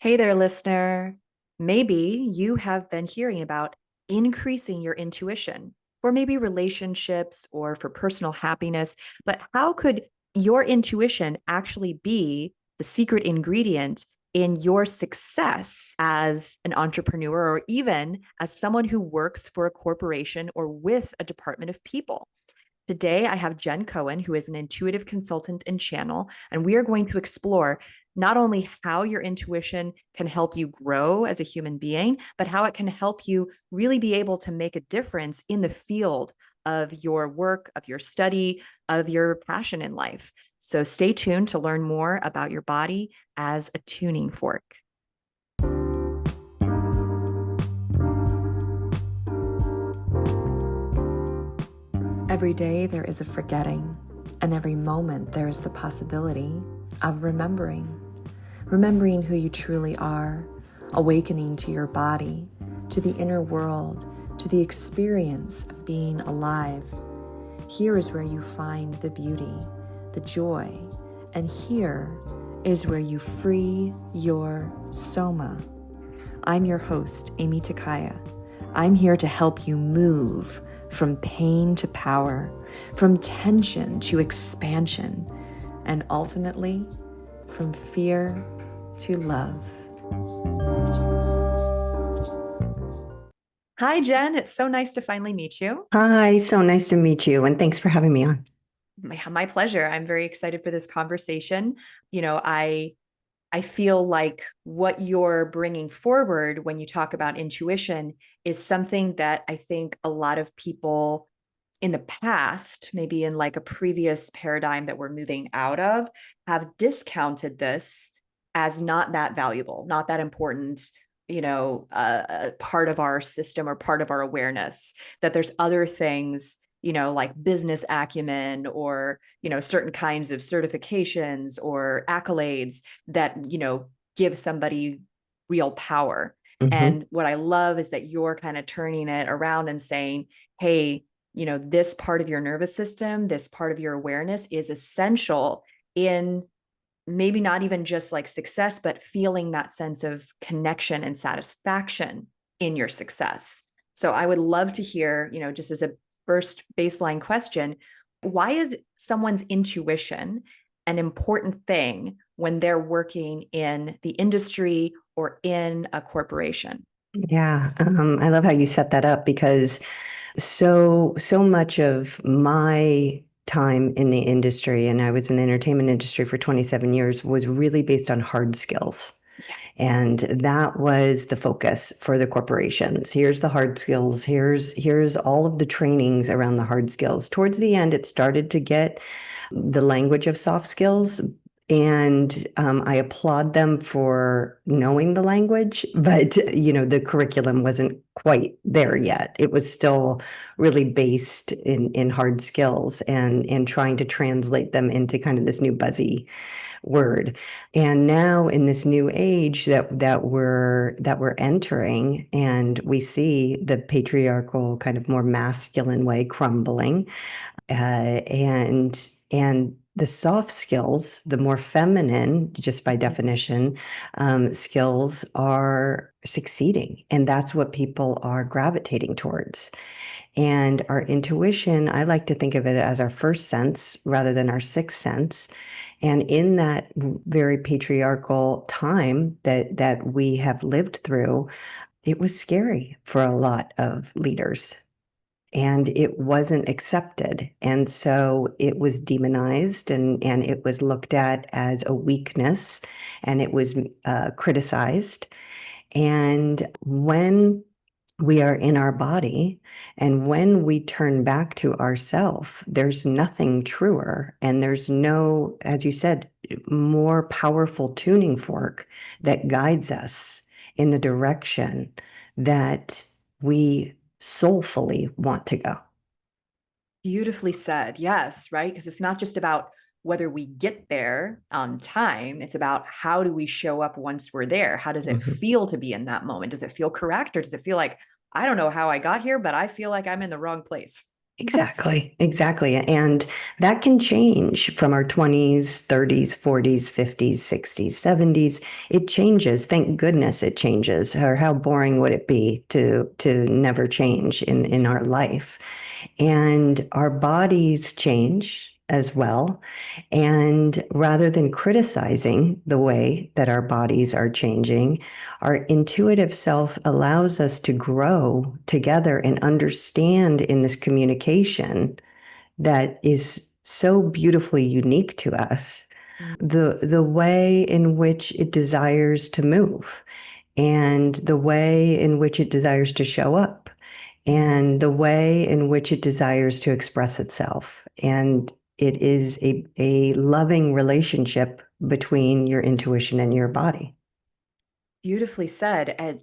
Hey there, listener. Maybe you have been hearing about increasing your intuition for maybe relationships or for personal happiness, but how could your intuition actually be the secret ingredient in your success as an entrepreneur or even as someone who works for a corporation or with a department of people? Today, I have Jenn Cohen, who is an intuitive consultant and channel, and we are going to explore not only how your intuition can help you grow as a human being, but how it can help you really be able to make a difference in the field of your work, of your study, of your passion in life. So stay tuned to learn more about your body as a tuning fork. Every day there is a forgetting, and every moment there is the possibility of remembering. Remembering who you truly are, awakening to your body, to the inner world, to the experience of being alive. Here is where you find the beauty, the joy, and here is where you free your soma. I'm your host, Aimee. I'm here to help you move from pain to power, from tension to expansion, and ultimately from fear to love. Hi, Jenn. It's so nice to finally meet you. Hi, so nice to meet you, and thanks for having me on. My pleasure. I'm very excited for this conversation. I feel like what you're bringing forward when you talk about intuition is something that I think a lot of people in the past, maybe in like a previous paradigm that we're moving out of, have discounted this as not that valuable, not that important, part of our system or part of our awareness, that there's other things, like business acumen or, certain kinds of certifications or accolades that, give somebody real power. hmm And what I love is that you're kind of turning it around and saying, hey, this part of your nervous system, this part of your awareness is essential in maybe not even just like success, but feeling that sense of connection and satisfaction in your success. So I would love to hear, just as a first baseline question, why is someone's intuition an important thing when they're working in the industry or in a corporation? Yeah, I love how you set that up because so much of my time in the industry, and I was in the entertainment industry for 27 years, was really based on hard skills. Yeah. And that was the focus for the corporations. Here's the hard skills. Here's all of the trainings around the hard skills. Towards the end, it started to get the language of soft skills. And I applaud them for knowing the language, but the curriculum wasn't quite there yet. It was still really based in hard skills and trying to translate them into kind of this new buzzy word. And now in this new age that we're entering, and we see the patriarchal kind of more masculine way crumbling, and the soft skills, the more feminine, just by definition, skills are succeeding, and that's what people are gravitating towards. And our intuition, I like to think of it as our first sense rather than our sixth sense. And in that very patriarchal time that we have lived through, it was scary for a lot of leaders. And it wasn't accepted. And so it was demonized and it was looked at as a weakness and it was criticized. And when we are in our body, and when we turn back to ourself, there's nothing truer, and there's no, as you said, more powerful tuning fork that guides us in the direction that we soulfully want to go. Beautifully said. Yes, right? Because it's not just about whether we get there on time. It's about how do we show up once we're there? How does it Mhm. feel to be in that moment? Does it feel correct? Or does it feel like, I don't know how I got here, but I feel like I'm in the wrong place? Exactly, exactly. And that can change from our 20s, 30s, 40s, 50s, 60s, 70s. It changes. Thank goodness it changes. Or how boring would it be to never change in our life? And our bodies change as well. And rather than criticizing the way that our bodies are changing, our intuitive self allows us to grow together and understand in this communication that is so beautifully unique to us, the way in which it desires to move and the way in which it desires to show up and the way in which it desires to express itself. And it is a loving relationship between your intuition and your body. Beautifully said. And,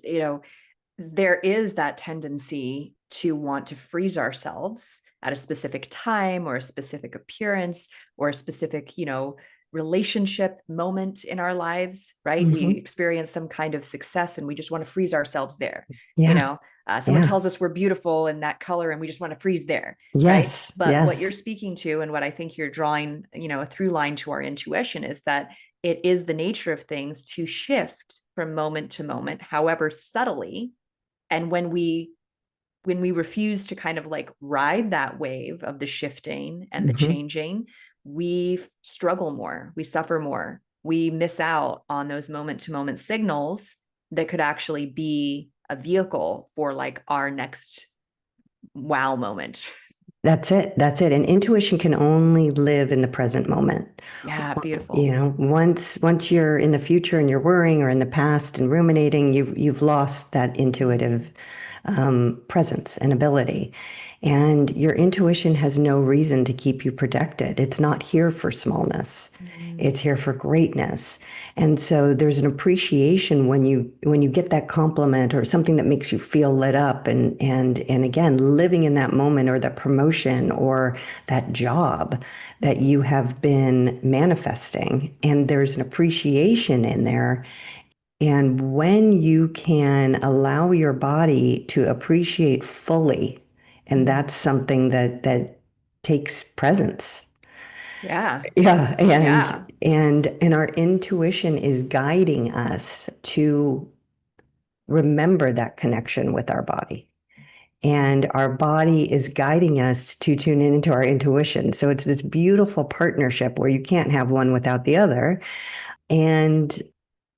there is that tendency to want to freeze ourselves at a specific time or a specific appearance or a specific, relationship moment in our lives, right? We Mhm. experience some kind of success and we just want to freeze ourselves there. You Yeah, know, someone yeah. tells us we're beautiful in that color and we just want to freeze there, right? Yes, But what you're yes. speaking to and what I think you're drawing, a through line to our intuition is that it is the nature of things to shift from moment to moment, however subtly. And when we refuse to kind of like ride that wave of the shifting and the Hmm. changing, we struggle more, we suffer more, we miss out on those moment to moment signals that could actually be a vehicle for like our next wow moment. That's it. That's it. And intuition can only live in the present moment. Yeah, You beautiful. know, once you're in the future and you're worrying or in the past and ruminating, you've lost that intuitive presence and ability. And your intuition has no reason to keep you protected. It's not here for smallness. Mm. It's here for greatness. And so there's an appreciation when you get that compliment or something that makes you feel lit up and again, living in that moment or that promotion or that job that you have been manifesting. And there's an appreciation in there. And when you can allow your body to appreciate fully, and Mm. that's something that takes presence. Yeah. Yeah, Yeah. and our intuition is guiding us to remember that connection with our body. And our body is guiding us to tune in into our intuition. So it's this beautiful partnership where you can't have one without the other. And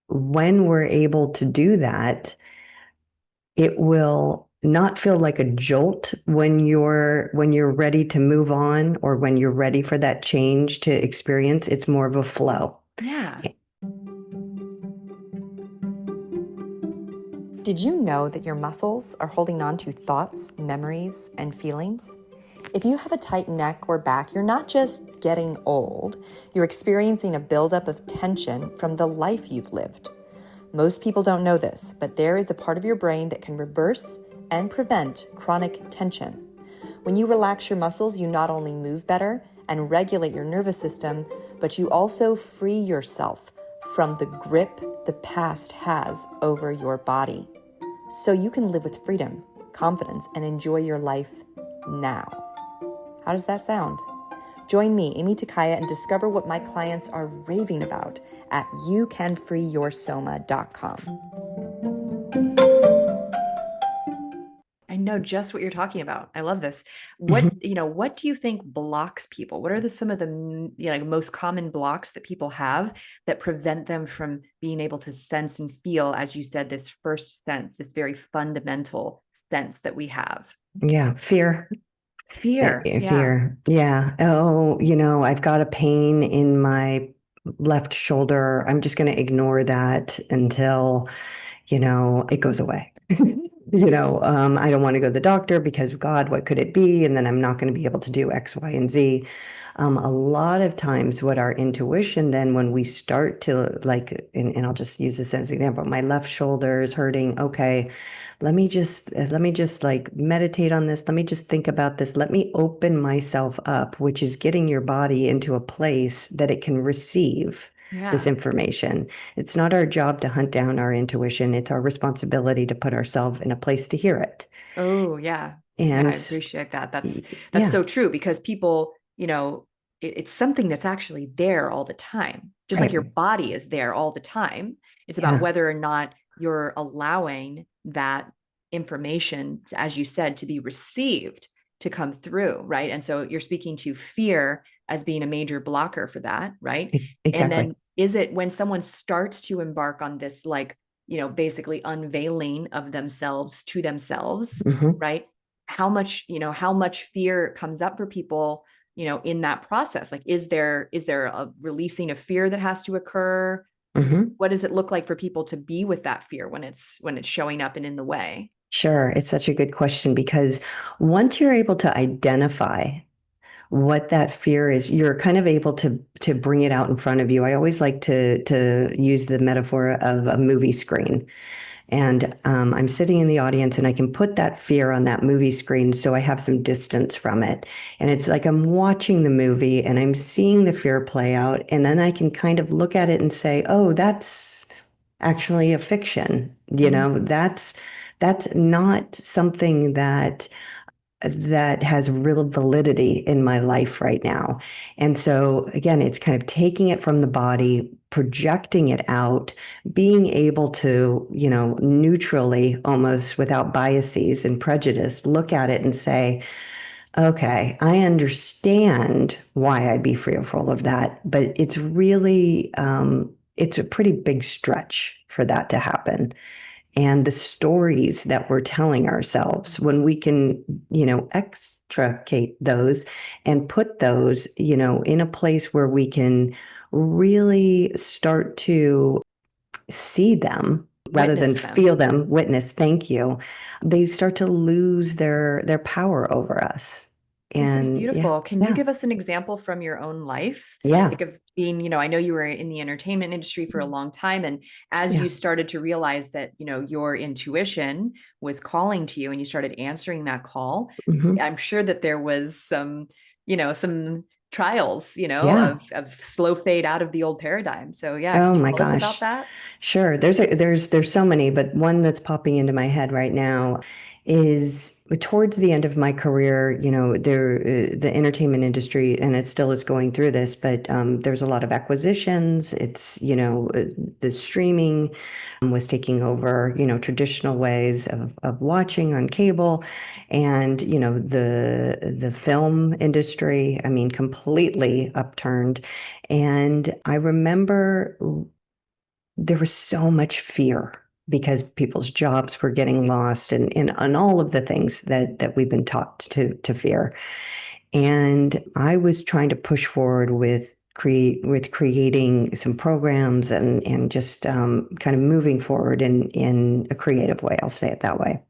when we're able to do that, it will not feel like a jolt when you're ready to move on or when you're ready for that change to experience. It's more of a flow. Yeah. Did you know that your muscles are holding on to thoughts, memories, and feelings? If you have a tight neck or back, you're not just getting old, you're experiencing a buildup of tension from the life you've lived. Most people don't know this, but there is a part of your brain that can reverse and prevent chronic tension. When you relax your muscles, you not only move better and regulate your nervous system, but you also free yourself from the grip the past has over your body. So you can live with freedom, confidence, and enjoy your life now. How does that sound? Join me, Aimee Takaya, and discover what my clients are raving about at youcanfreeyoursoma.com. I know just what you're talking about. I love this. Mhm. What do you think blocks people? What are some of the like most common blocks that people have that prevent them from being able to sense and feel, as you said, this first sense, this very fundamental sense that we have? Yeah, fear. Fear. Yeah. Fear. Yeah. Oh, I've got a pain in my left shoulder. I'm just going to ignore that until it goes away. I don't want to go to the doctor because God, what could it be? And then I'm not going to be able to do X, Y, and Z. A lot of times what our intuition then when we start to like, and I'll just use this as an example, my left shoulder is hurting. Okay, let me just like meditate on this. Let me just think about this. Let me open myself up, which is getting your body into a place that it can receive this Yeah. information. It's not our job to hunt down our intuition. It's our responsibility to put ourselves in a place to hear it. Oh, yeah. Yeah, I And appreciate that. That's yeah, so true because people, it's something that's actually there all the time. Just like right. your body is there all the time. It's about Yeah, whether or not you're allowing that information, as you said, to be received, to come through, right? And so you're speaking to fear as being a major blocker for that, right? And exactly. then is it when someone starts to embark on this, like, basically unveiling of themselves to themselves, Hmm. right? How much fear comes up for people, in that process? Like, is there a releasing of fear that has to occur? Hmm. What does it look like for people to be with that fear when it's showing up and in the way? Sure. It's such a good question because once you're able to identify what that fear is, you're kind of able to bring it out in front of you. I always like to use the metaphor of a movie screen. And I'm sitting in the audience and I can put that fear on that movie screen so I have some distance from it. And it's like I'm watching the movie and I'm seeing the fear play out. And then I can kind of look at it and say, oh, that's actually a fiction. Mhm. That's not something that has real validity in my life right now. And so again, it's kind of taking it from the body, projecting it out, being able to, neutrally, almost without biases and prejudice, look at it and say, okay, I understand why I'd be fearful of that, but it's a pretty big stretch for that to happen. And the stories that we're telling ourselves, when we can, extricate those and put those, in a place where we can really start to see them rather than Witness them. feel them, witness, thank you, they start to lose their power over us. This is And yeah, beautiful. Can you yeah, give us an example from your own life? yeah, Like, of being, I know you were in the entertainment industry for a long time. And as yeah. you started to realize that, your intuition was calling to you and you started answering that call, Hmm. I'm sure that there was some trials, Yeah. of slow fade out of the old paradigm. So yeah, Oh could you my tell us about gosh. that? Sure. There's so many, but one that's popping into my head right now is towards the end of my career, the entertainment industry, and it still is going through this, but there's a lot of acquisitions. It's, the streaming was taking over, traditional ways of watching on cable, and, the film industry, I mean, completely upturned. And I remember there was so much fear because people's jobs were getting lost and all of the things that we've been taught to fear. And I was trying to push forward with creating some programs and just kind of moving forward in a creative way. I'll say it that way.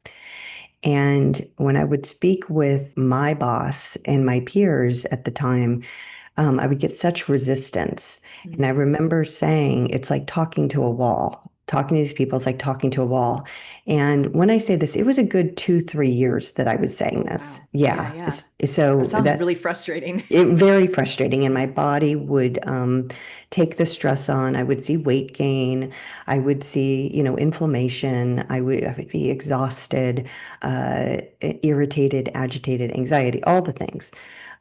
And when I would speak with my boss and my peers at the time, I would get such resistance. And I Mhm. remember saying, it's like talking to a wall. Talking to these people is like talking to a wall. And when I say this, it was a good 2, 3 years that I was saying Oh, this. wow. Yeah, Yeah. yeah. That So sounds really frustrating. very frustrating. And my body would take the stress on. I would see weight gain. I would see, inflammation. I would be exhausted, irritated, agitated, anxiety, all the things.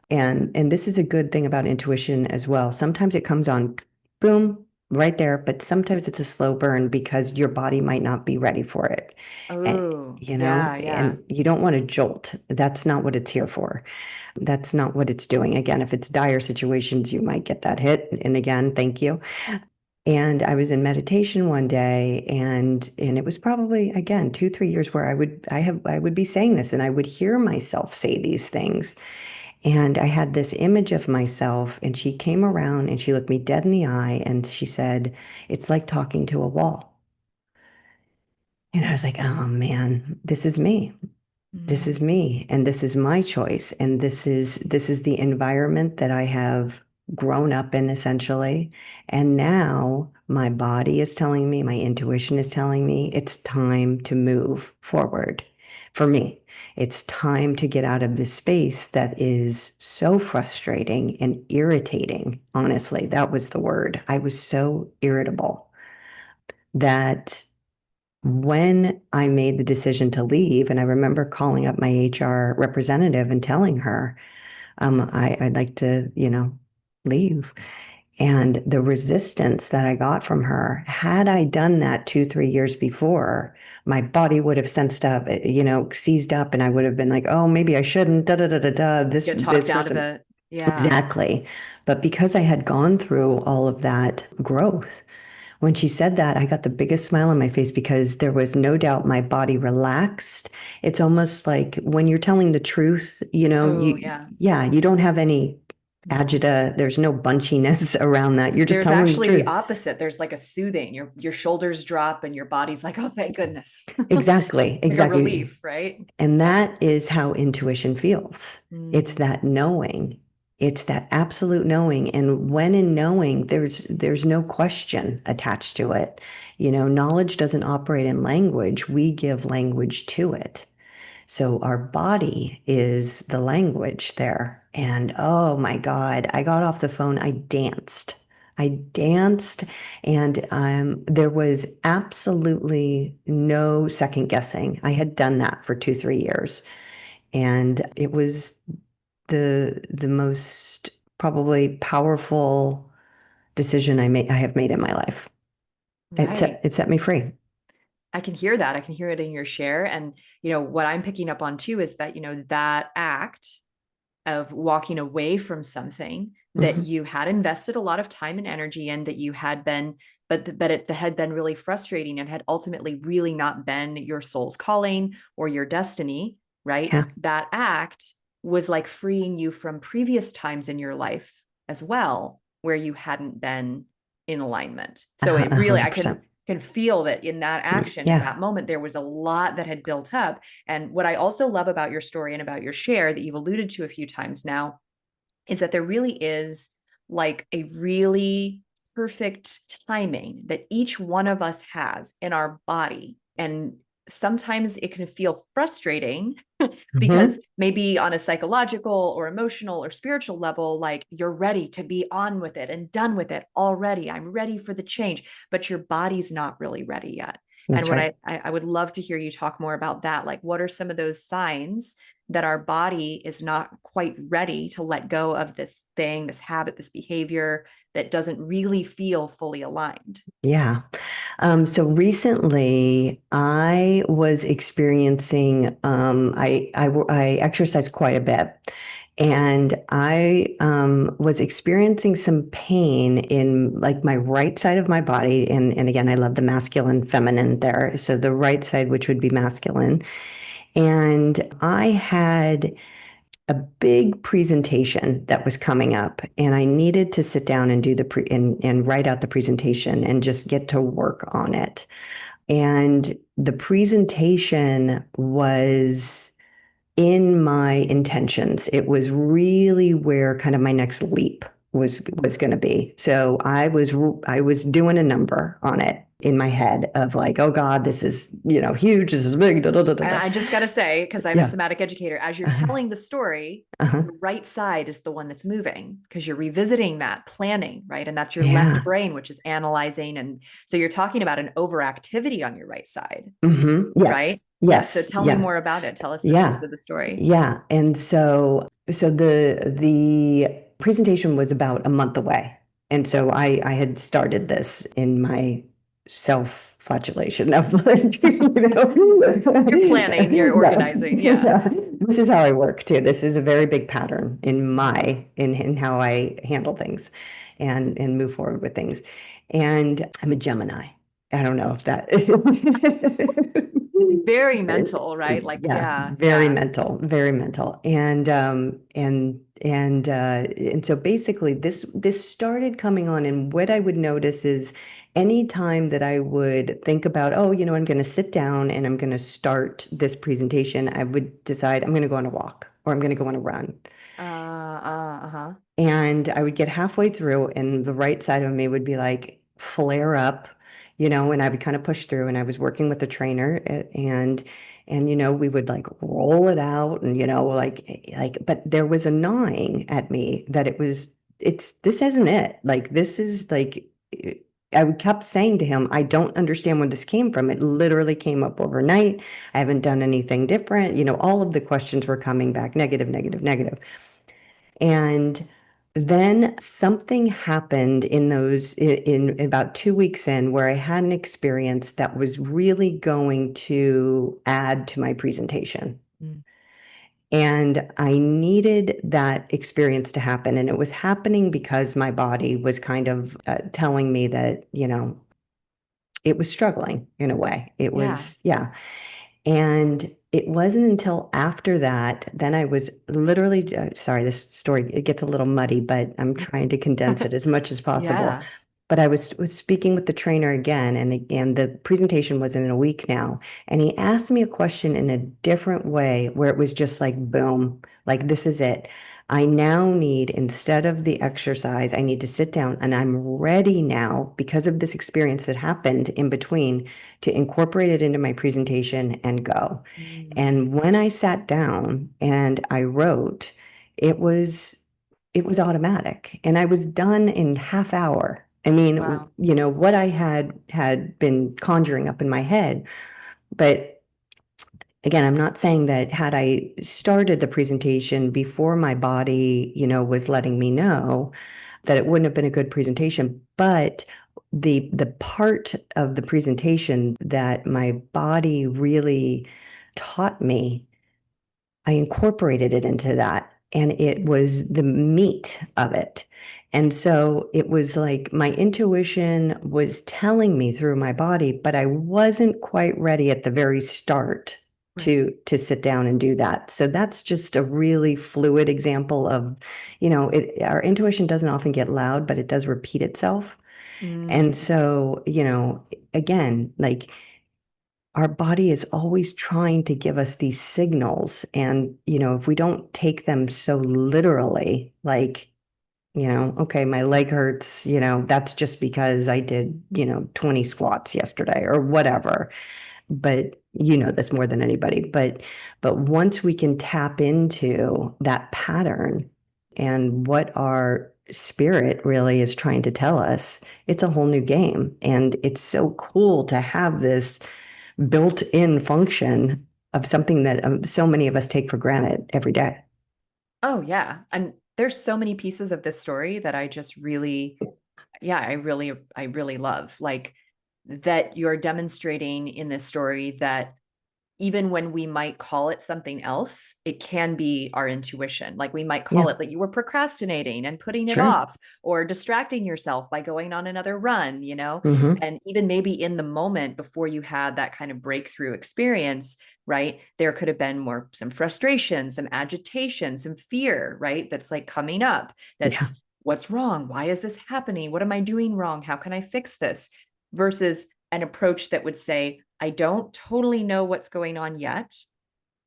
And this is a good thing about intuition as well. Sometimes it comes on boom right there, but sometimes it's a slow burn because your body might not be ready for it. And Oh, yeah, yeah. and you don't want to jolt. That's not what it's here for. That's not what it's doing. Again, if it's dire situations, you might get that hit. And again, thank you. And I was in meditation one day and it was probably again 2, 3 years where I would be saying this and I would hear myself say these things. And I had this image of myself, and she came around and she looked me dead in the eye and she said, it's like talking to a wall. And I was like, oh man, this is me. This is Mm. me. And this is my choice. And this is the environment that I have grown up in essentially. And now my body is telling me, my intuition is telling me it's time to move forward for me. It's time to get out of this space that is so frustrating and irritating. Honestly, that was the word. I was so irritable that When I made the decision to leave, and I remember calling up my HR representative and telling her, I'd like to, leave. And the resistance that I got from her, had I done that 2, 3 years before, my body would have sensed up, seized up, and I would have been like, oh, maybe I shouldn't, da da da da da. Get talked This out of person. it. Yeah. Exactly. But because I had gone through all of that growth, when she said that, I got the biggest smile on my face because there was no doubt my body relaxed. It's almost like when you're telling the truth, Oh, yeah. yeah, you don't have any agita, there's no bunchiness around that. You're just There's telling the actually the truth. opposite. There's like a soothing. Your shoulders drop and your body's like, oh, thank goodness. Exactly, Like a exactly. relief, right? And Yeah. that is how intuition feels. It's Mm, that knowing. It's that absolute knowing. And when in knowing, there's no question attached to it. Knowledge doesn't operate in language. We give language to it. So our body is the language there. And oh my God, I got off the phone. I danced. I danced, and there was absolutely no second guessing. I had done that for 2, 3 years, and it was the most probably powerful decision I have made in my life. right. It set me free. I can hear that. I can hear it in your share. And, what I'm picking up on too is that, that act of walking away from something that Hmm. you had invested a lot of time and energy in, that you had been, but it had been really frustrating and had ultimately really not been your soul's calling or your destiny, right? Yeah, That act was like freeing you from previous times in your life as well, where you hadn't been in alignment. So it a really, hundred I can percent. feel that in that action, in Yeah. that moment, there was a lot that had built up. And what I also love about your story and about your share that you've alluded to a few times now is that there really is like a really perfect timing that each one of us has in our body. And sometimes it can feel frustrating because Hmm. maybe on a psychological or emotional or spiritual level, like you're ready to be on with it and done with it already. I'm ready for the change, but your body's not really ready yet. And That's what right. I would love to hear you talk more about that. Like, what are some of those signs that our body is not quite ready to let go of this thing, this habit, this behavior that doesn't really feel fully aligned? Yeah. So recently I was experiencing, I exercise quite a bit, and I was experiencing some pain in like my right side of my body. And again, I love the masculine, feminine there. So the right side, which would be masculine. And I had a big presentation that was coming up, and I needed to sit down and do and write out the presentation and just get to work on it. And the presentation was in my intentions. It was really where kind of my next leap was going to be. So I was doing a number on it in my head of like, oh God, this is, huge, this is big, da, da, da, da, And da. I just got to say, because I'm a Yeah. somatic educator, as you're Uh-huh. telling the story, Uh-huh. your right side is the one that's moving because you're revisiting that planning, right? And that's your left Yeah. brain, which is analyzing. And so you're talking about an overactivity on your right side, Yes. right? Yeah. So Yes. tell me Yeah. more about it. Tell us the gist Yeah. of the story. Yeah. And so the presentation was about a month away. And so I had started this in my self-flagellation of like, You're planning, you're yeah, organizing. Yeah. this is how I work too. This is a very big pattern in how I handle things and move forward with things. And I'm a Gemini. I don't know if that Very mental, right? Like, yeah, yeah, yeah. very mental. And so basically this started coming on, and what I would notice is anytime that I would think about, oh, I'm going to sit down and I'm going to start this presentation, I would decide I'm going to go on a walk or I'm going to go on a run. Uh-huh. And I would get halfway through, and the right side of me would be like flare up, and I would kind of push through. And I was working with the trainer, and we would like roll it out, and but there was a gnawing at me that this isn't it. Like this is like I kept saying to him, I don't understand where this came from. It literally came up overnight. I haven't done anything different. All of the questions were coming back negative, negative, negative. And then something happened in about 2 weeks in where I had an experience that was really going to add to my presentation. Mm. And I needed that experience to happen. And it was happening because my body was kind of telling me that, it was struggling in a way. It Yeah. was, yeah. And it wasn't until after that, then I was literally, sorry, this story, it gets a little muddy, but I'm trying to condense it as much as possible. Yeah. But I was speaking with the trainer again, and the presentation was in a week now. And he asked me a question in a different way where it was just like, boom, like this is it. I now need, instead of the exercise, I need to sit down and I'm ready now because of this experience that happened in between to incorporate it into my presentation and go. Mm. And when I sat down and I wrote, it was it was automatic and I was done in half hour. I mean, Wow. what I had been conjuring up in my head, but again, I'm not saying that had I started the presentation before my body, was letting me know that it wouldn't have been a good presentation, but the part of the presentation that my body really taught me, I incorporated it into that, and it was the meat of it. And so it was like my intuition was telling me through my body, but I wasn't quite ready at the very start Right. to sit down and do that. So that's just a really fluid example of, our intuition doesn't often get loud, but it does repeat itself. And Mm. so, again, like our body is always trying to give us these signals. And, if we don't take them so literally, like, okay, my leg hurts, that's just because I did, 20 squats yesterday or whatever. But you know this more than anybody. But once we can tap into that pattern and what our spirit really is trying to tell us, it's a whole new game. And it's so cool to have this built-in function of something that so many of us take for granted every day. Oh, yeah. And there's so many pieces of this story that I just really, yeah, I really love. Like that you're demonstrating in this story that even when we might call it something else, it can be our intuition. Like we might call Yeah, it that you were procrastinating and putting it sure. off or distracting yourself by going on another run, Hmm. and even maybe in the moment before you had that kind of breakthrough experience, right? There could have been some frustration, some agitation, some fear, right? That's like coming up. Yeah. That's what's wrong? Why is this happening? What am I doing wrong? How can I fix this? Versus an approach that would say, I don't totally know what's going on yet.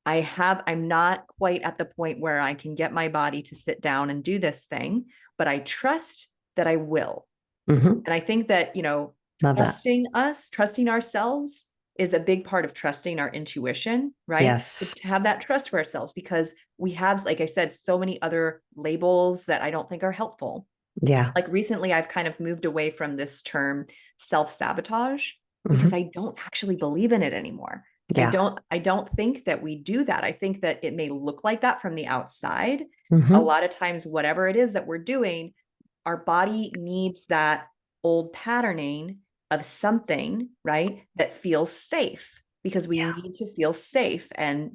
I'm not quite at the point where I can get my body to sit down and do this thing, but I trust that I will. Hmm. And I think that, Love that. trusting ourselves is a big part of trusting our intuition, right? To Yes. have that trust for ourselves because we have, like I said, so many other labels that I don't think are helpful. Yeah. Like recently, I've kind of moved away from this term self-sabotage because Hmm. I don't actually believe in it anymore. Yeah. I don't think that we do that. I think that it may look like that from the outside. A Hmm. lot of times, whatever it is that we're doing, our body needs that old patterning of something, right? That feels safe because we Yeah. need to feel safe. And,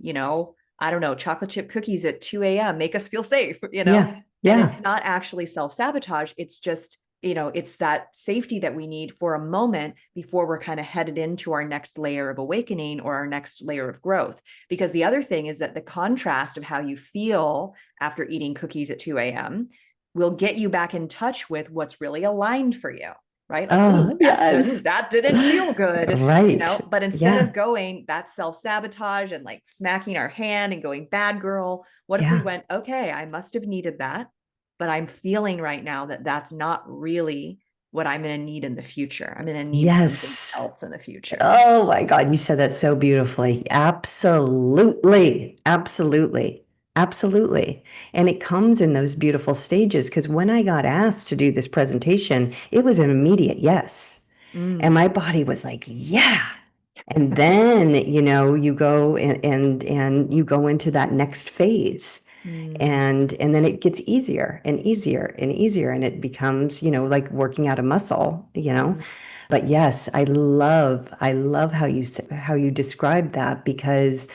I don't know, chocolate chip cookies at 2 a.m. make us feel safe, Yeah. and it's Yeah. not actually self-sabotage. It's just, it's that safety that we need for a moment before we're kind of headed into our next layer of awakening or our next layer of growth. Because the other thing is that the contrast of how you feel after eating cookies at 2 a.m. will get you back in touch with what's really aligned for you. Right? Like, Oh, ooh, yes. that didn't feel good, Right. but instead Yeah. of going that self-sabotage and like smacking our hand and going bad girl, what if we Yeah. went, okay, I must have needed that, but I'm feeling right now that that's not really what I'm going to need in the future. I'm going to need something Yes. else in the future. Oh my God, you said that so beautifully. Absolutely. Absolutely. Absolutely. And it comes in those beautiful stages because when I got asked to do this presentation, it was an immediate yes. And Mm. my body was like, yeah. And then, you go and you go into that next phase. Mm. And then it gets easier and easier and easier. And it becomes, like working out a muscle. Mm. But yes, I love how you described that, because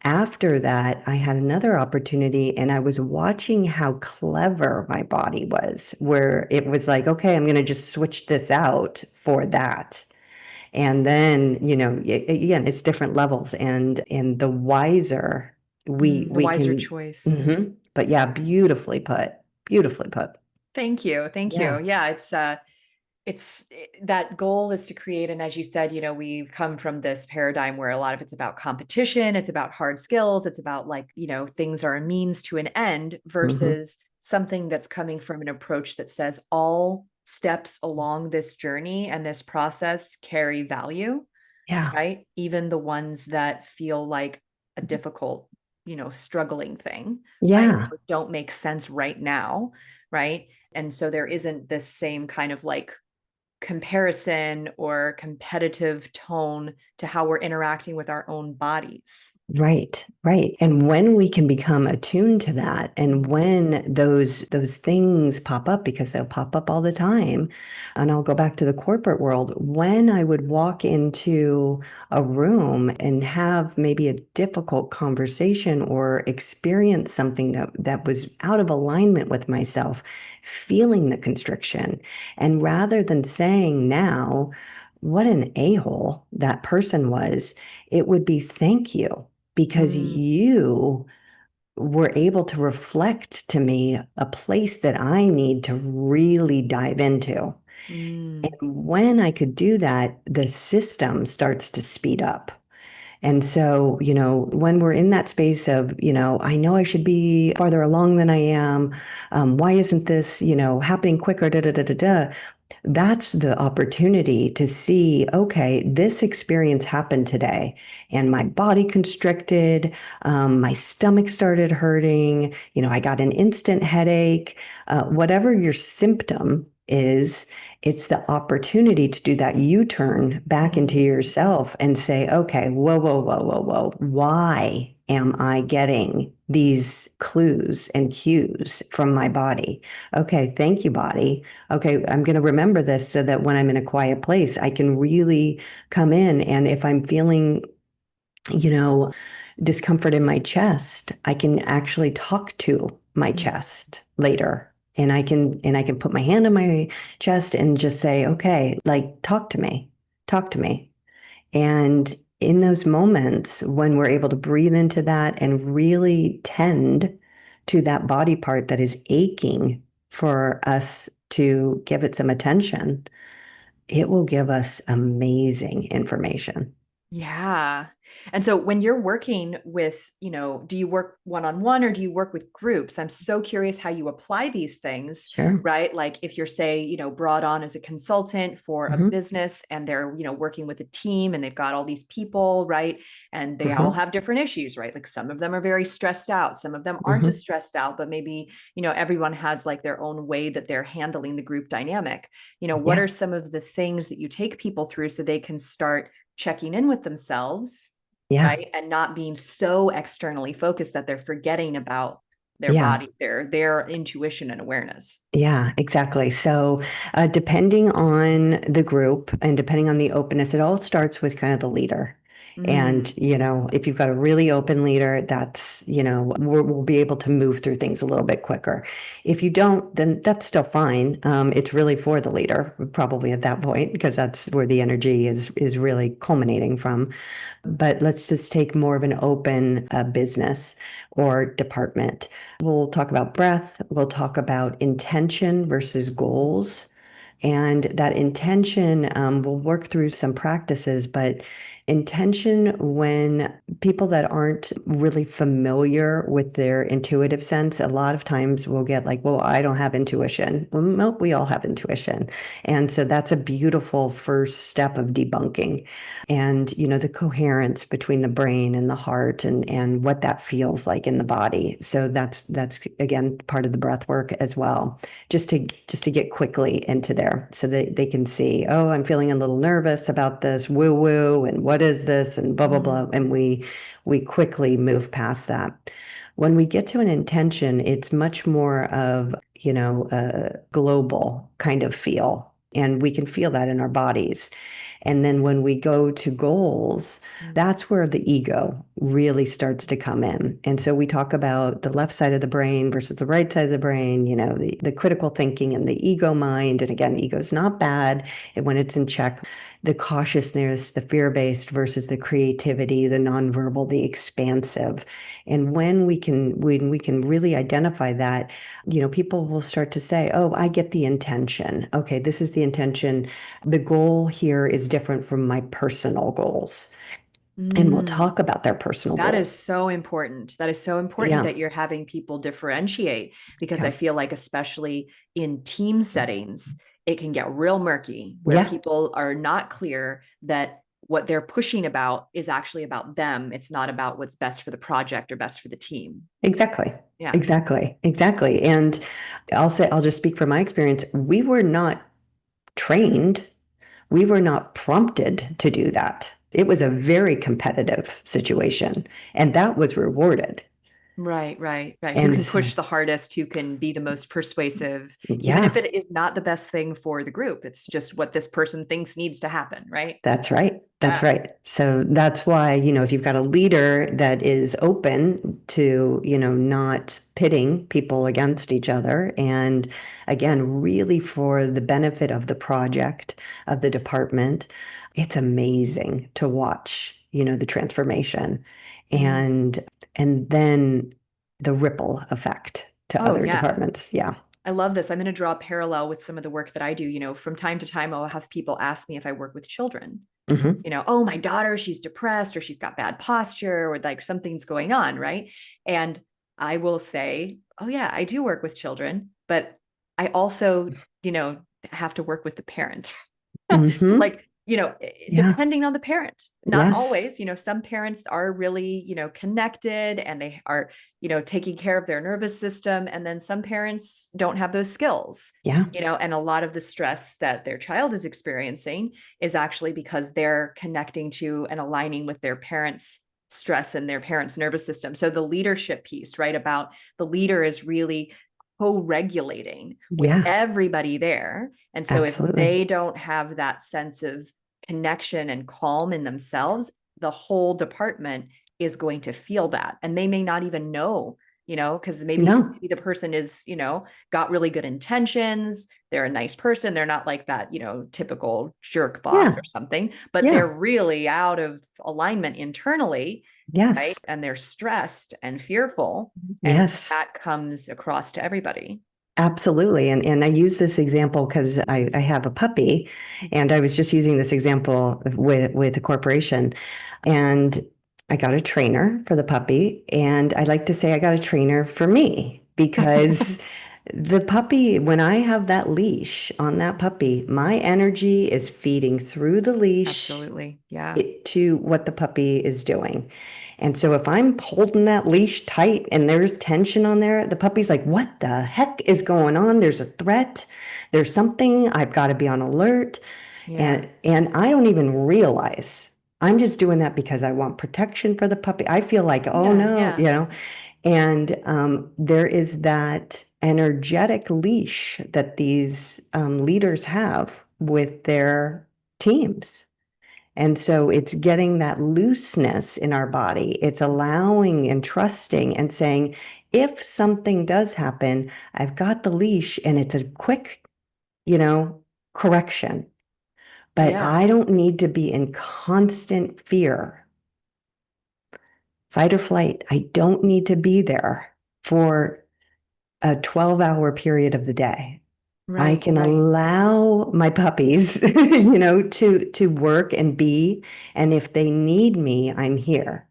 after that, I had another opportunity and I was watching how clever my body was, where it was like, okay, I'm going to just switch this out for that. And then, again, it's different levels, and the wiser The we wiser can. choice. But yeah, beautifully put. Beautifully put. Thank you. Thank you. Yeah. Yeah, that goal is to create, and as you said, we come from this paradigm where a lot of it's about competition, it's about hard skills, it's about like, things are a means to an end Hmm. versus something that's coming from an approach that says all steps along this journey and this process carry value, Yeah. right? Even the ones that feel like a difficult, struggling thing, right? Yeah. Or don't make sense right now, right? And so there isn't this same kind of like comparison or competitive tone to how we're interacting with our own bodies. Right, right. And when we can become attuned to that, and Mm. when those things pop up, because they'll pop up all the time, and I'll go back to the corporate world, when I would walk into a room and have maybe a difficult conversation or experience something that was out of alignment with myself, feeling the constriction, and rather than saying now, what an a-hole that person was, it would be thank you, because Mm. you were able to reflect to me a place that I need to really dive into. Mm. And when I could do that, the system starts to speed up. And so, when we're in that space of, I know I should be farther along than I am. Why isn't this, happening quicker? Da, da, da, da, da. That's the opportunity to see, okay, this experience happened today and my body constricted, my stomach started hurting, I got an instant headache, whatever your symptom is, it's the opportunity to do that U-turn back into Mm. yourself and say, okay, whoa, whoa, whoa, whoa, whoa. Why am I getting these clues and cues from my body? Okay, thank you, body. Okay, I'm going to remember this so that when I'm in a quiet place, I can really come in. And if I'm feeling, you know, discomfort in my chest, I can actually talk to my Mm. chest later. And I can put my hand on my chest and just say, okay, like talk to me. Talk to me. And in those moments when we're able to breathe into that and really tend to that body part that is aching for us to give it some attention, it will give us amazing information. Yeah. And so when you're working with, do you work one-on-one or do you work with groups? I'm so curious how you apply these things, Sure. right? Like if you're, say, brought on as a consultant for a Hmm. business and they're, working with a team and they've got all these people, right? And they all Hmm. have different issues, right? Like some of them are very stressed out, some of them aren't as Hmm. stressed out, but maybe, everyone has like their own way that they're handling the group dynamic. What Yeah. are some of the things that you take people through so they can start checking in with themselves, Yeah. right? And not being so externally focused that they're forgetting about their Yeah. body, their intuition and awareness. Yeah, exactly. So, depending on the group and depending on the openness, it all starts with kind of the leader. And, Mm. if you've got a really open leader, that's, we'll be able to move through things a little bit quicker. If you don't, then that's still fine. It's really for the leader, probably at that point, because that's where the energy is really culminating from. But let's just take more of an open business or department. We'll talk about breath. We'll talk about intention versus goals. And that intention, we'll work through some practices, but Intention, when people that aren't really familiar with their intuitive sense, a lot of times will get like, well, I don't have intuition. Well, nope, we all have intuition. And so that's a beautiful first step of debunking. And, the coherence between the brain and the heart and what that feels like in the body. So that's again part of the breath work as well, just to get quickly into there so that they can see, oh, I'm feeling a little nervous about this woo woo and what is this and blah blah blah, and we quickly move past that. When we get to an intention, it's much more of, a global kind of feel, and we can feel that in our bodies. And then when we go to goals, that's where the ego really starts to come in. And so we talk about the left side of the brain versus the right side of the brain, the critical thinking and the ego mind. And again, ego is not bad when it's in check. The cautiousness, the fear-based versus the creativity, the nonverbal, the expansive. And when we can really identify that, people will start to say, oh, I get the intention. Okay, this is the intention. The goal here is different from my personal goals. And we'll Mm. talk about their personal That is goals. so important. That is so important Yeah. that you're having people differentiate, because I Yeah. feel like, especially in team settings, it can get real murky where Yeah. people are not clear that what they're pushing about is actually about them. It's not about what's best for the project or best for the team. Exactly. Yeah. Exactly. Exactly. And I'll just speak from my experience. We were not trained. We were not prompted to do that. It was a very competitive situation, and that was rewarded. Right, right, right. Who And can so, push the hardest, who can be the most persuasive, even if yeah. it is not the best thing for the group. It's just what this person thinks needs to happen, right? That's right. That's Yeah. right. So that's why, if you've got a leader that is open to, not pitting people against each other, and again, really for the benefit of the project, of the department, it's amazing to watch, the transformation Mm. and then the ripple effect to Oh, other yeah. departments. Yeah. I love this. I'm going to draw a parallel with some of the work that I do. From time to time, I'll have people ask me if I work with children. Hmm. Oh, my daughter, she's depressed, or she's got bad posture, or like something's going on, right? And I will say, oh, yeah, I do work with children, but I also, have to work with the parent. Hmm. Like, Yeah. depending on the parent, not Yes. always. Some parents are really, connected, and they are, taking care of their nervous system. And then some parents don't have those skills, Yeah. and a lot of the stress that their child is experiencing is actually because they're connecting to and aligning with their parents' stress and their parents' nervous system. So the leadership piece, right, about the leader is really co-regulating with Yeah. everybody there. And so if Absolutely. they don't have that sense of connection and calm in themselves, the whole department is going to feel that. And they may not even know, because No. maybe the person is, got really good intentions. They're a nice person. They're not like that, typical jerk boss Yeah. or something, but they're Yeah. really out of alignment internally, right? Yes. And they're stressed and fearful. And Yes. that comes across to everybody. Absolutely. And I use this example because I have a puppy, and I was just using this example with a corporation. And I got a trainer for the puppy. And I like to say I got a trainer for me because the puppy, when I have that leash on that puppy, my energy is feeding through the leash Absolutely. Yeah. to what the puppy is doing. And so if I'm holding that leash tight and there's tension on there, the puppy's like, what the heck is going on? There's a threat. There's something. I've got to be on alert. Yeah. And I don't even realize. I'm just doing that because I want protection for the puppy. I feel like, oh Yeah. no, Yeah. And there is that energetic leash that these leaders have with their teams. And so it's getting that looseness in our body. It's allowing and trusting and saying, if something does happen, I've got the leash and it's a quick, you know, correction. But Yeah. I don't need to be in constant fear, fight or flight. I don't need to be there for a 12-hour period of the day. I Right, can right. allow my puppies, to work and be, and if they need me, I'm here.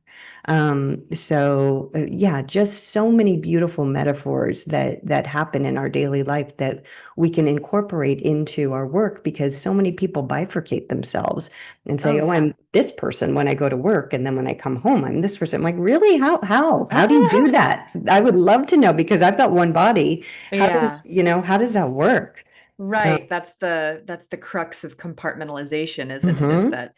Yeah, just so many beautiful metaphors that happen in our daily life that we can incorporate into our work because so many people bifurcate themselves and Oh say, "Oh, yeah. I'm this person when I go to work, and then when I come home, I'm this person." I'm like, really? How do you do that? I would love to know because I've got one body. Yeah. How does that work? Uh, Right. That's the crux of compartmentalization, isn't it? Is mhm. that,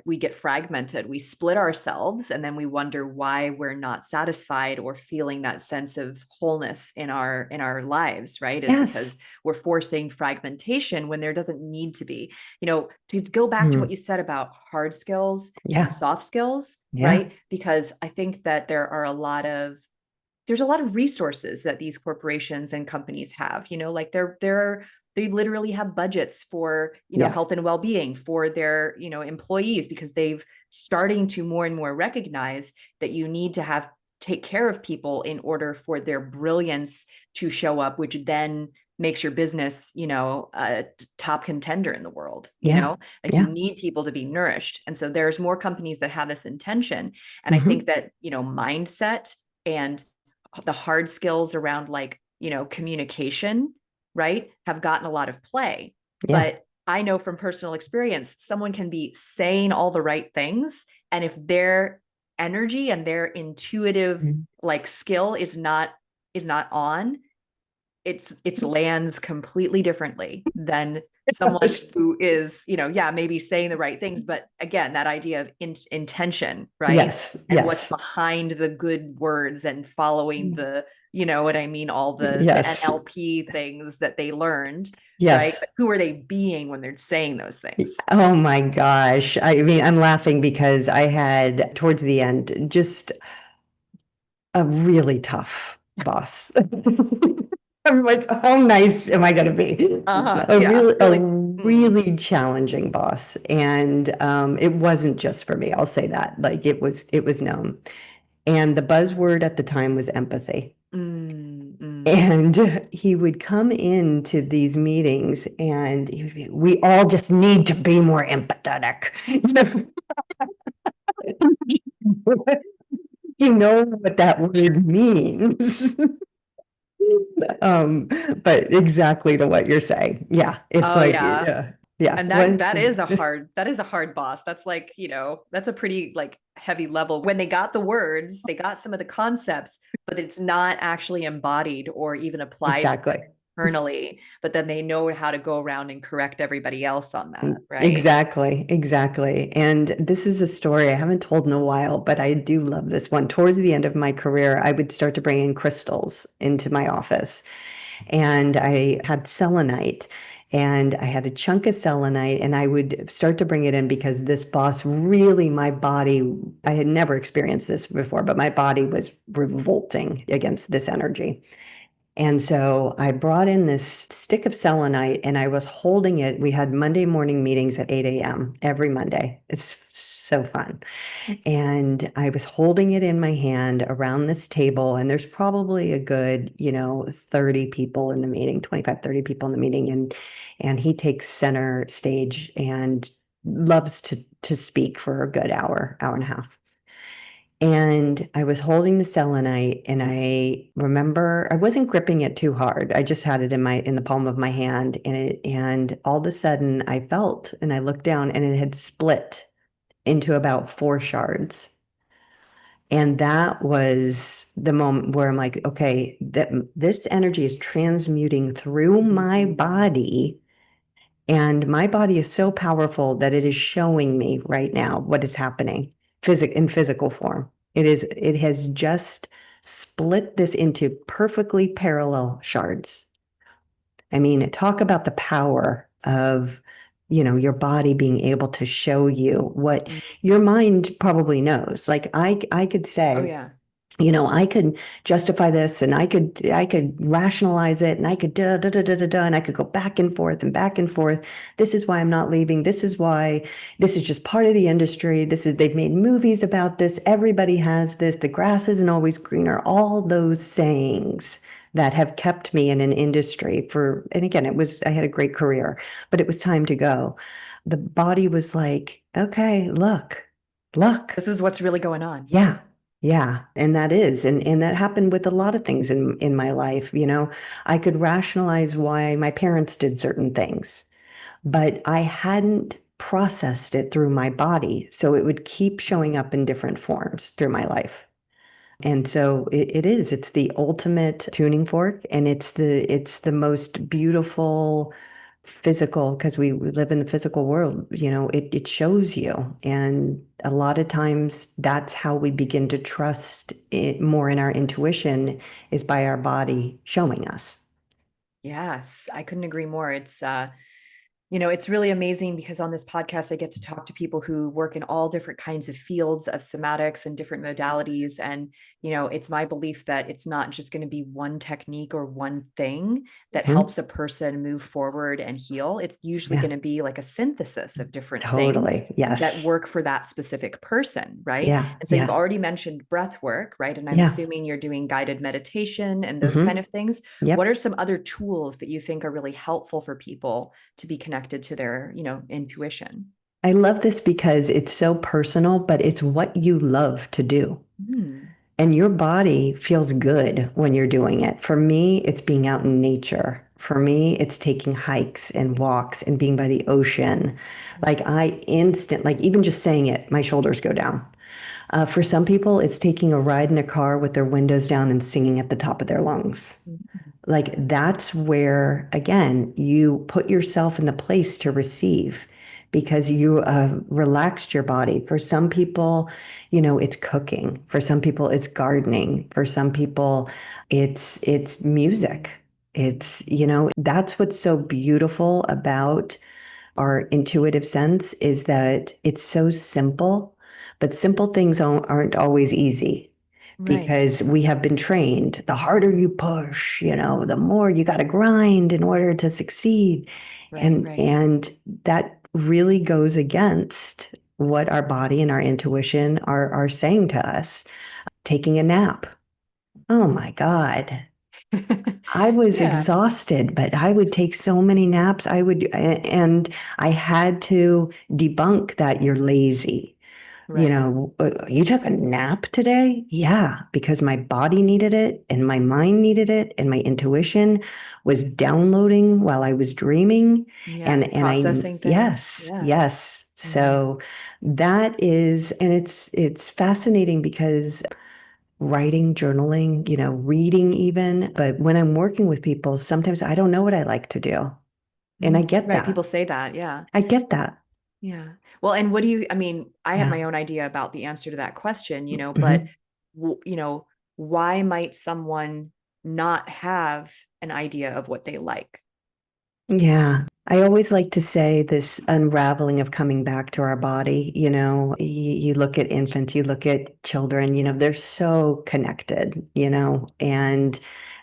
we get fragmented. We split ourselves and then we wonder why we're not satisfied or feeling that sense of wholeness in our lives, right? Is Yes. because we're forcing fragmentation when there doesn't need to be. To go back to what Mm. you said about hard skills and Yeah. soft skills, Yeah. right? Because I think that there's a lot of resources that these corporations and companies have, like they literally have budgets for, Yeah. health and well-being for their, employees, because they've starting to more and more recognize that you need to have take care of people in order for their brilliance to show up, which then makes your business, a top contender in the world, Yeah. like you Yeah. need people to be nourished. And so there's more companies that have this intention. And I think Hmm. that, mindset and the hard skills around, like, communication, right, have gotten a lot of play. Yeah. But I know from personal experience, someone can be saying all the right things. And if their energy and their intuitive, Mm. like, skill is not on, it's lands completely differently than someone Yes. who is, yeah, maybe saying the right things, but again, that idea of intention, right? Yes. And what's Yes. behind the good words and following the, you know what I mean, all the Yes. NLP things that they learned, right? Yes. But who are they being when they're saying those things? Oh my gosh. I mean, I'm laughing because I had towards the end just a really tough boss. I'm like, how nice am I going to be? Uh-huh. A Yeah. really, You're a like, really challenging boss, and it wasn't just for me. I'll say that. Like it was known, and the buzzword at the time was empathy. mm. And he would come into these meetings, and we all just need to be more empathetic. You know what that word means. Um, but exactly to what you're saying. Yeah, it's Oh like, yeah. yeah, yeah. And that What? that is a hard boss. That's like, that's a pretty, like, heavy level. When they got the words, they got some of the concepts, but it's not actually embodied or even applied Exactly. internally. But then they know how to go around and correct everybody else on that, right? Exactly, exactly. And this is a story I haven't told in a while, but I do love this one. Towards the end of my career, I would start to bring in crystals into my office. And I had selenite, and I had a chunk of selenite, and I would start to bring it in because this boss really, my body, I had never experienced this before, but my body was revolting against this energy. And so I brought in this stick of selenite and I was holding it. We had Monday morning meetings at 8 a.m. every Monday. It's so fun. And I was holding it in my hand around this table, and there's probably a good, 30 people in the meeting, 25, 30 people in the meeting. And he takes center stage and loves to speak for a good hour, hour and a half. And I was holding the selenite, and I remember I wasn't gripping it too hard. I just had it in the palm of my hand, and all of a sudden I felt, and I looked down, and it had split into about four shards. And that was the moment where I'm like, okay, that this energy is transmuting through my body, and my body is so powerful that it is showing me right now what is happening in physical form. It has just split this into perfectly parallel shards. I mean, talk about the power of, your body being able to show you what Mm. your mind probably knows. Like I could Oh say, yeah. I could justify this, and I could rationalize it, and I could da da da da da da, and I could go back and forth and back and forth. This is why I'm not leaving. This is why this is just part of the industry. They've made movies about this. Everybody has this. The grass isn't always greener. All those sayings that have kept me in an industry for, and again, I had a great career, but it was time to go. The body was like, okay, look. This is what's really going on. Yeah. Yeah. And that is, and that happened with a lot of things in my life. I could rationalize why my parents did certain things, but I hadn't processed it through my body. So it would keep showing up in different forms through my life. And so it's the ultimate tuning fork, and it's the most beautiful physical, because we live in the physical world, it shows you. And a lot of times that's how we begin to trust it more in our intuition, is by our body showing us. Yes, I couldn't agree more. It's really amazing because on this podcast, I get to talk to people who work in all different kinds of fields of somatics and different modalities. And, it's my belief that it's not just going to be one technique or one thing that Mhm. helps a person move forward and heal. It's usually Yeah, going to be like a synthesis of different things totally. that Yes. work for that specific person. Right. Yeah. And so you've Yeah. already mentioned breath work, right? And I'm Yeah. assuming you're doing guided meditation and those kind Hmm. of things. What Yep. are some other tools that you think are really helpful for people to be connected to their, intuition? I love this because it's so personal, but it's what you love to do. Mm. And your body feels good when you're doing it. For me, it's being out in nature. For me, it's taking hikes and walks and being by the ocean. Like even just saying it, my shoulders go down. For some people, it's taking a ride in their car with their windows down and singing at the top of their lungs. Mm. Like that's where, again, you put yourself in the place to receive, because you relaxed your body. For some people, it's cooking. For some people, it's gardening. For some people, it's music. That's what's so beautiful about our intuitive sense, is that it's so simple, but simple things aren't always easy, Right. because we have been trained. The harder you push, the more you got to grind in order to succeed. Right. And Right. and that really goes against what our body and our intuition are saying to us. Taking a nap. Oh my God. I was Yeah. exhausted, but I would take so many naps. And I had to debunk that you're lazy. Right. You took a nap today? Yeah, because my body needed it and my mind needed it and my intuition was downloading while I was dreaming. Yeah. And Processing things. yes, Yeah. yes. Mm. So that is, and it's fascinating because writing, journaling, reading even, but when I'm working with people, sometimes I don't know what I like to do. And I Mm. get Right. that. People say that. Yeah. I get that. Yeah. Well, and what do you, I mean, I have Yeah. my own idea about the answer to that question, but, Mhm. w- you know, why might someone not have an idea of what they like? Yeah. I always like to say this unraveling of coming back to our body. You look at infants, you look at children, they're so connected, and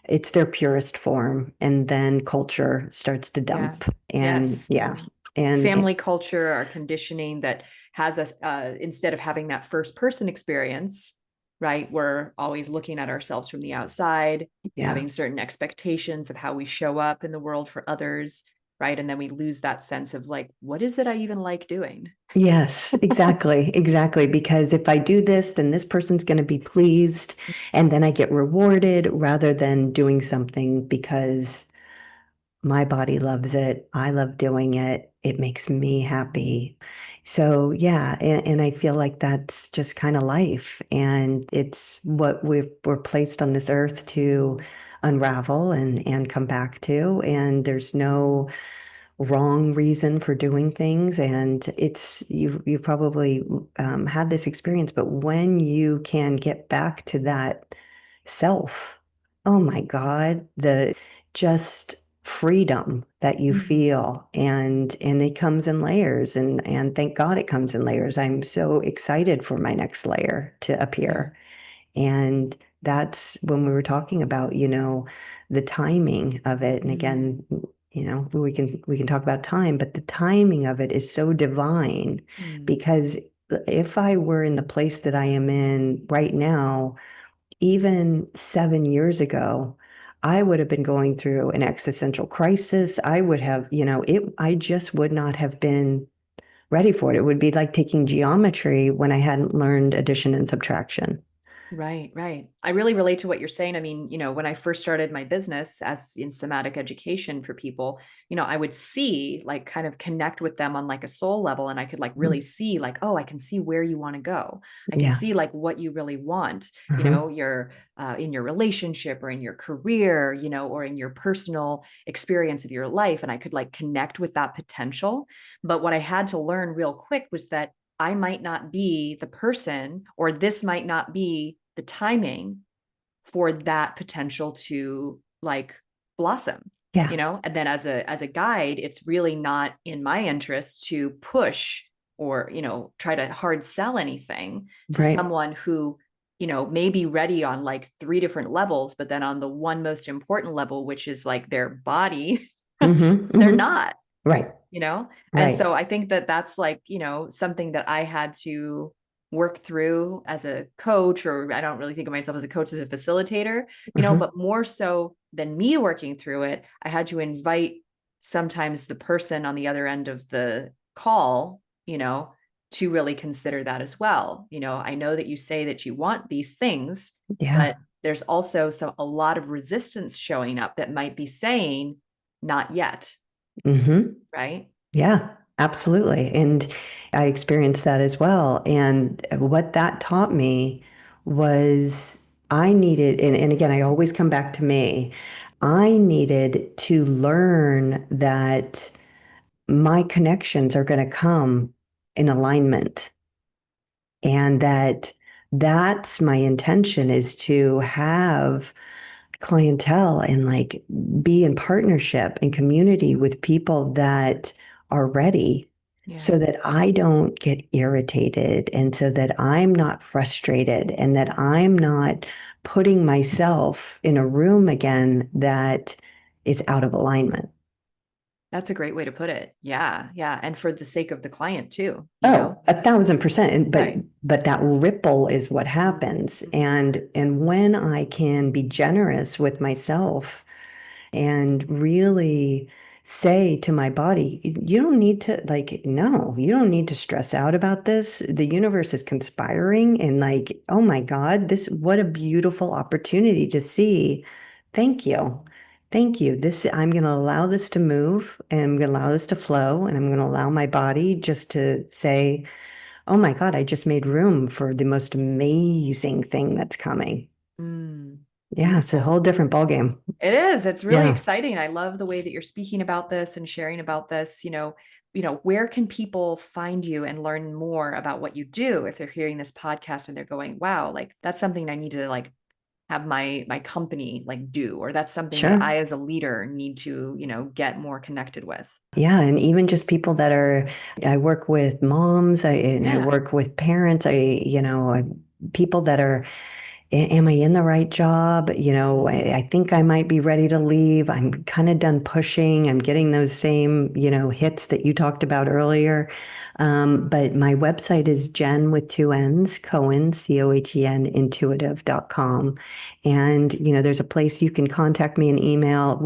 it's their purest form. And then culture starts to Yeah. dump. And Yes. yeah. And Family culture, our conditioning that has us, instead of having that first person experience, right? We're always looking at ourselves from the outside, yeah. having certain expectations of how we show up in the world for others, right? And then we lose that sense of like, what is it I even like doing? Yes, exactly, exactly. Because if I do this, then this person's going to be pleased, and then I get rewarded, rather than doing something because my body loves it. I love doing it. It makes me happy. So, yeah, and I feel like that's just kind of life. And it's what we're placed on this earth to unravel and come back to. And there's no wrong reason for doing things. And you probably had this experience, but when you can get back to that self, oh my God, the just freedom that you Mhm. feel, and it comes in layers, and thank God it comes in layers. I'm so excited for my next layer to Yeah. appear. And that's when we were talking about, the timing of it. And Mm. again, we can talk about time, but the timing of it is so divine, Mm. because if I were in the place that I am in right now, even 7 years ago, I would have been going through an existential crisis. I would have, I just would not have been ready for it. It would be like taking geometry when I hadn't learned addition and subtraction. Right, right. I really relate to what you're saying. I mean, when I first started my business as in somatic education for people, I would see like kind of connect with them on like a soul level. And I could like really see like, oh, I can see where you want to go. I can Yeah. see like what you really want, Uh-huh. you're in your relationship or in your career, or in your personal experience of your life. And I could like connect with that potential. But what I had to learn real quick was that I might not be the person, or this might not be the timing for that potential to like blossom, Yeah. and then as a guide, it's really not in my interest to push or try to hard sell anything to Right. someone who may be ready on like three different levels, but then on the one most important level, which is like their body, Hmm. they're Hmm. not. Right. And Right. so I think that that's like something that I had to work through as a coach, or I don't really think of myself as a coach, as a facilitator, Uh-huh. but more so than me working through it, I had to invite sometimes the person on the other end of the call, to really consider that as well. I know that you say that you want these things, Yeah. but there's also a lot of resistance showing up that might be saying not yet, Hmm. right? Yeah, absolutely. And I experienced that as well. And what that taught me was I needed, and again, I always come back to me, I needed to learn that my connections are going to come in alignment, and that that's my intention, is to have clientele and like be in partnership and community with people that are ready, Yeah. so that I don't get irritated, and so that I'm not frustrated, and that I'm not putting myself in a room again that is out of alignment. That's a great way to put it. Yeah. Yeah. And for the sake of the client too, Oh, 1,000%. But Right. that ripple is what happens. Mhm. And when I can be generous with myself and really say to my body, you don't need to, like, no, you don't need to stress out about this. The universe is conspiring, and like, oh my God, what a beautiful opportunity to see. Thank you. Thank you. I'm going to allow this to move, and I'm going to allow this to flow, and I'm going to allow my body just to say, oh my God, I just made room for the most amazing thing that's coming. Yeah, it's a Beautiful. whole different ballgame. It is. It's really Yeah. exciting. I love the way that you're speaking about this and sharing about this. Where can people find you and learn more about what you do if they're hearing this podcast and they're going, wow, like that's something I need to like have my company like do, or that's something that Sure. I as a leader need to, get more connected with. Yeah, and even just people that I work with moms, and I Yeah. work with parents, people that are, am I in the right job? I think I might be ready to leave. I'm kind of done pushing. I'm getting those same, hits that you talked about earlier. But my website is Jenn with two N's, Cohen, Cohen, intuitive.com. And, there's a place you can contact me, an email.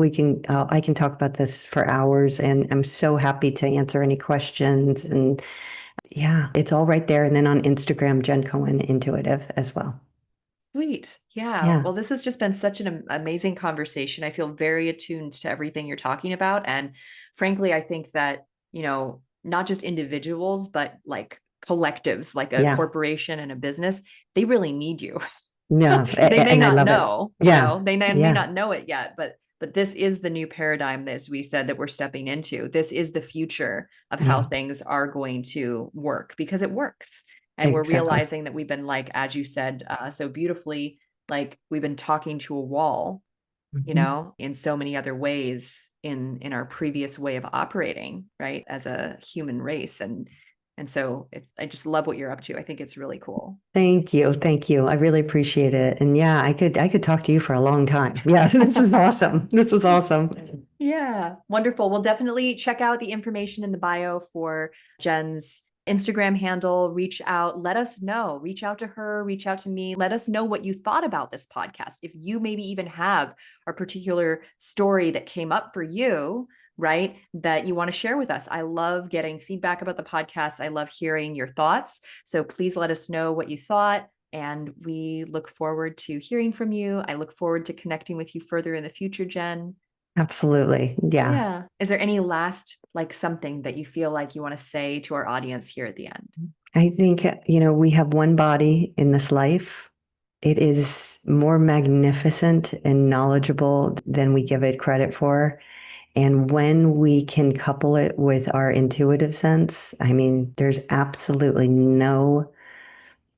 I can talk about this for hours, and I'm so happy to answer any questions. And yeah, it's all right there. And then on Instagram, Jenn Cohen Intuitive as well. Sweet. Yeah. Yeah. Well, this has just been such an amazing conversation. I feel very attuned to everything you're talking about. And frankly, I think that, not just individuals, but like collectives, like a Yeah. corporation and a business, they really need you. Yeah. They may And I not love it. know, Yeah. they may Yeah. not know it yet, but this is the new paradigm, as we said, that we're stepping into. This is the future of how Yeah. things are going to work, because it works. And we're Exactly. realizing that we've been like, as you said so beautifully, like we've been talking to a wall, Mhm. in so many other ways in our previous way of operating, right, as a human race. And so I just love what you're up to. I think it's really cool. Thank you. Thank you. I really appreciate it. And yeah, I could talk to you for a long time. Yeah, this was awesome. This was awesome. Yeah, wonderful. We'll definitely check out the information in the bio for Jenn's Instagram handle, reach out, let us know, reach out to her, reach out to me, let us know what you thought about this podcast. If you maybe even have a particular story that came up for you, right, that you want to share with us. I love getting feedback about the podcast. I love hearing your thoughts. So please let us know what you thought. And we look forward to hearing from you. I look forward to connecting with you further in the future, Jenn. Absolutely. Yeah. Yeah. Is there any last, like, something that you feel like you want to say to our audience here at the end? I think, we have one body in this life. It is more magnificent and knowledgeable than we give it credit for. And when we can couple it with our intuitive sense, I mean, there's absolutely no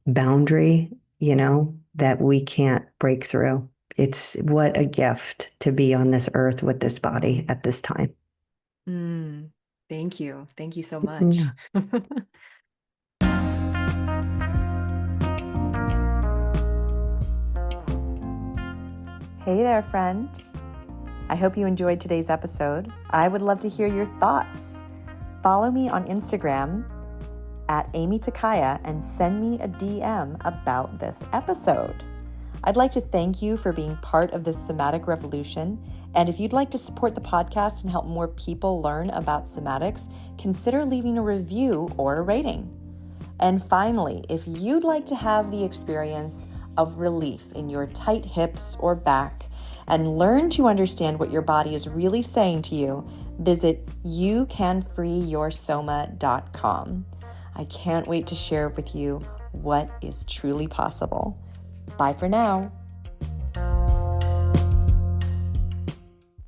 boundary, that we can't break through. It's what a gift to be on this earth with this body at this time. Thank you. Thank you so much. Yeah. Hey there, friend. I hope you enjoyed today's episode. I would love to hear your thoughts. Follow me on Instagram at Aimee Takaya and send me a DM about this episode. I'd like to thank you for being part of this somatic revolution. And if you'd like to support the podcast and help more people learn about somatics, consider leaving a review or a rating. And finally, if you'd like to have the experience of relief in your tight hips or back and learn to understand what your body is really saying to you, visit youcanfreeyoursoma.com. I can't wait to share with you what is truly possible. Bye for now.